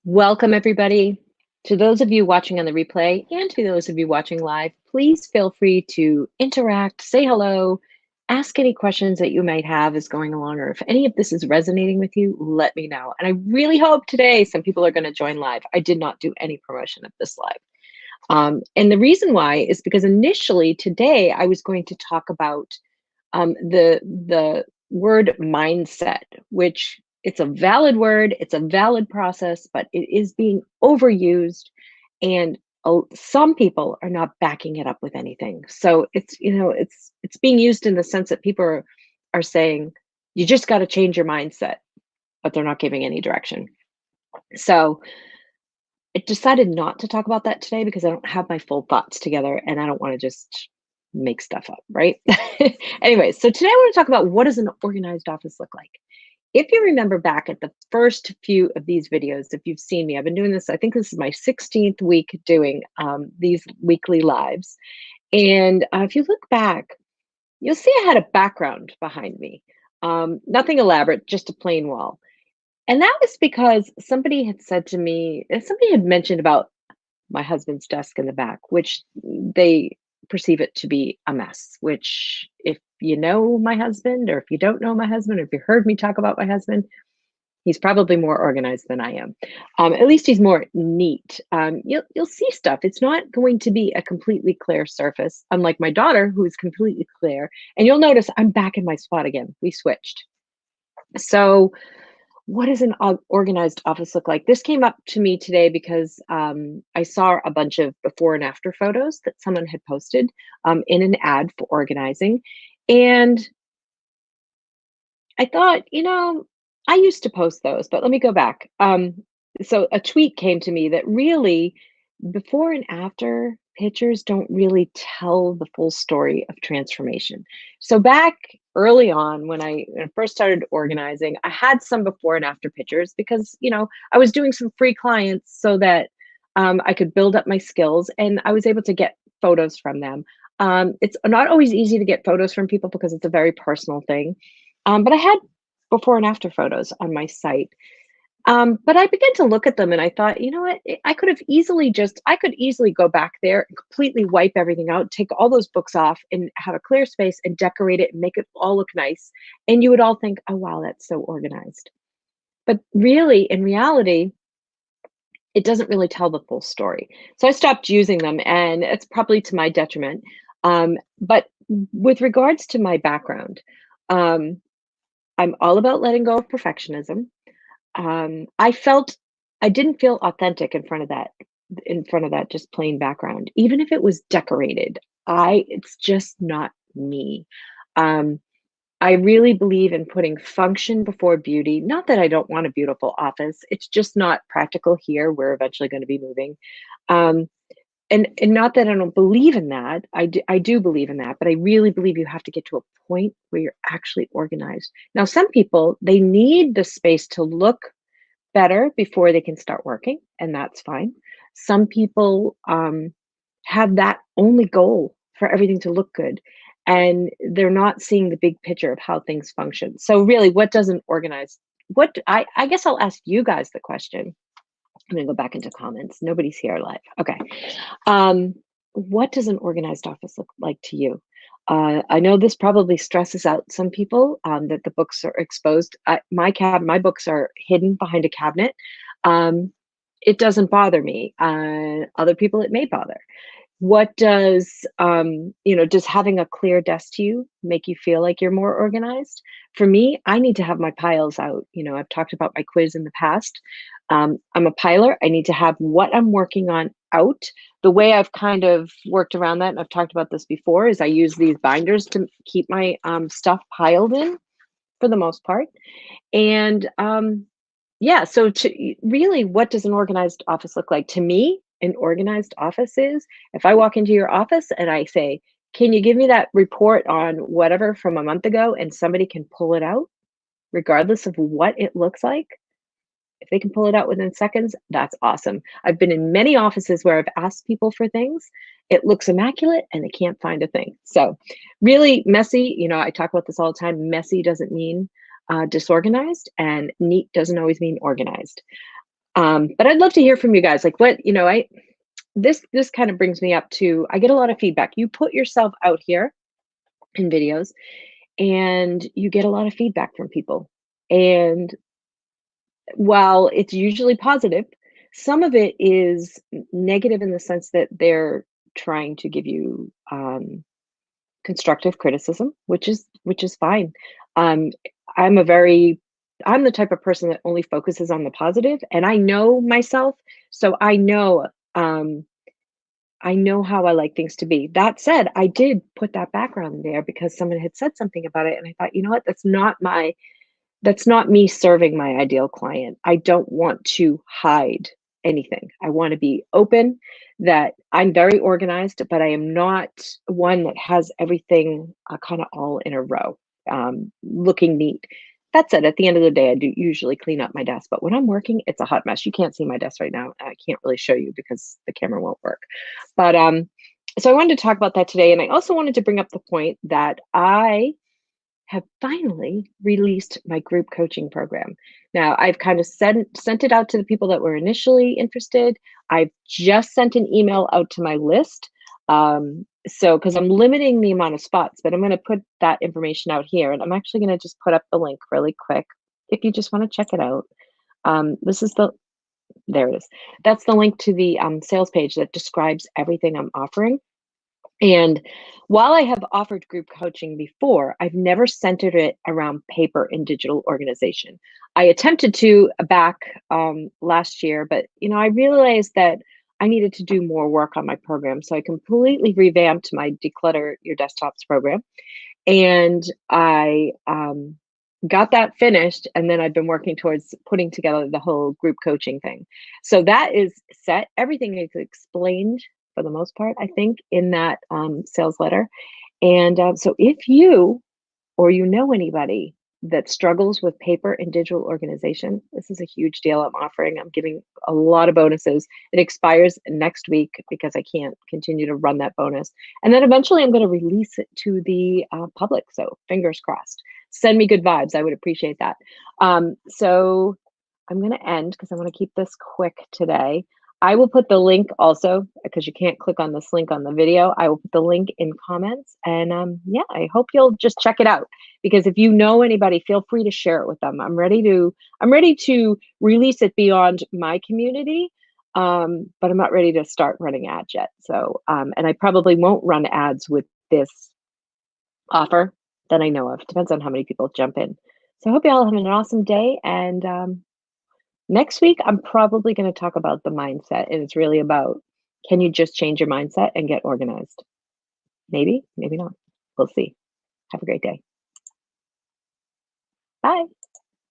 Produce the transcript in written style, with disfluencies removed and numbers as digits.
Welcome, everybody. To those of you watching on the replay and to those of you watching live, please feel free to interact, say hello, ask any questions that you might have as going along, or if any of this is resonating with you, let me know. And I really hope today some people are going to join live. I did not do any promotion of this live. And the reason why is because initially today I was going to talk about the word mindset, which it's a valid word, it's a valid process, but it is being overused, and some people are not backing it up with anything. So it's being used in the sense that people are saying you just got to change your mindset, but they're not giving any direction. So I decided not to talk about that today because I don't have my full thoughts together and I don't want to just make stuff up, right? Anyway, so today I want to talk about what does an organized office look like? If you remember back at the first few of these videos, if you've seen me, I've been doing this, I think this is my 16th week doing these weekly lives. And if you look back, you'll see I had a background behind me. Nothing elaborate, just a plain wall. And that was because somebody had said to me, somebody had mentioned about my husband's desk in the back, which they perceive it to be a mess, which if you know my husband, or if you don't know my husband, or if you heard me talk about my husband, he's probably more organized than I am. At least he's more neat. You'll see stuff. It's not going to be a completely clear surface, unlike my daughter, who is completely clear. And you'll notice I'm back in my spot again. We switched. So what does an organized office look like? This came up to me today because I saw a bunch of before and after photos that someone had posted in an ad for organizing. And I thought, I used to post those, but let me go back. So a tweet came to me that really before and after pictures don't really tell the full story of transformation. So back early on when I first started organizing, I had some before and after pictures because, I was doing some free clients so that I could build up my skills and I was able to get photos from them. It's not always easy to get photos from people because it's a very personal thing. But I had before and after photos on my site. But I began to look at them and I thought, you know what? I could easily go back there and completely wipe everything out, take all those books off and have a clear space and decorate it and make it all look nice. And you would all think, oh, wow, that's so organized. But really, in reality, it doesn't really tell the full story. So I stopped using them and it's probably to my detriment. But with regards to my background, um, I'm all about letting go of perfectionism. I didn't feel authentic in front of that just plain background, even if it was decorated. It's just not me. Um, I really believe in putting function before beauty. Not that I don't want a beautiful office. It's just not practical here. We're eventually going to be moving. Um, and not that I don't believe in that. I do believe in that, but I really believe you have to get to a point where you're actually organized. Now, some people, they need the space to look better before they can start working, and that's fine. Some people have that only goal for everything to look good, and they're not seeing the big picture of how things function. So really, what does an organized what I guess I'll ask you guys the question. I'm gonna go back into comments. Nobody's here live. Okay. Um, what does an organized office look like to you? I know this probably stresses out some people that the books are exposed. My books are hidden behind a cabinet. Um, it doesn't bother me. Other people, it may bother. What does having a clear desk to you make you feel like you're more organized? For me, I need to have my piles out. I've talked about my quiz in the past. I'm a piler. I need to have what I'm working on out. The way I've kind of worked around that, and I've talked about this before, is I use these binders to keep my stuff piled in for the most part. And yeah, so really, what does an organized office look like? To me, an organized office is if I walk into your office and I say, can you give me that report on whatever from a month ago? And somebody can pull it out, regardless of what it looks like. If they can pull it out within seconds, that's awesome. I've been in many offices where I've asked people for things. It looks immaculate and they can't find a thing. So, really messy, I talk about this all the time. Messy doesn't mean disorganized, and neat doesn't always mean organized. But I'd love to hear from you guys. Like what, this kind of brings me up to I get a lot of feedback. You put yourself out here in videos and you get a lot of feedback from people. And while it's usually positive, some of it is negative in the sense that they're trying to give you constructive criticism, which is fine. Um, I'm a very I'm the type of person that only focuses on the positive, and I know myself, so um, I know how I like things to be. That said, I did put that background there because someone had said something about it, and I thought, you know what, that's not me serving my ideal client. I don't want to hide anything. I want to be open, that I'm very organized, but I am not one that has everything kind of all in a row, looking neat. That said, at the end of the day, I do usually clean up my desk, but when I'm working, it's a hot mess. You can't see my desk right now. I can't really show you because the camera won't work. But so I wanted to talk about that today. And I also wanted to bring up the point that I have finally released my group coaching program. Now, I've kind of sent it out to the people that were initially interested. I've just sent an email out to my list. So, because I'm limiting the amount of spots, but I'm going to put that information out here. And I'm actually going to just put up the link really quick if you just want to check it out. This is there it is. That's the link to the sales page that describes everything I'm offering. And while I have offered group coaching before, I've never centered it around paper and digital organization. I attempted to back last year, but I realized that I needed to do more work on my program. So I completely revamped my Declutter Your Desktops program, and I got that finished. And then I've been working towards putting together the whole group coaching thing. So that is set. Everything is explained for the most part, I think, in that sales letter. And so if you or you know anybody that struggles with paper and digital organization, this is a huge deal I'm offering. I'm giving a lot of bonuses. It expires next week because I can't continue to run that bonus. And then eventually I'm going to release it to the public. So fingers crossed. Send me good vibes. I would appreciate that. So I'm going to end because I want to keep this quick today. I will put the link also because you can't click on this link on the video. I will put the link in comments, and yeah, I hope you'll just check it out, because if you know anybody, feel free to share it with them. I'm ready to release it beyond my community, but I'm not ready to start running ads yet. So and I probably won't run ads with this offer that I know of. Depends on how many people jump in. So I hope you all have an awesome day, and next week, I'm probably going to talk about the mindset, and it's really about, can you just change your mindset and get organized? Maybe, maybe not. We'll see. Have a great day. Bye.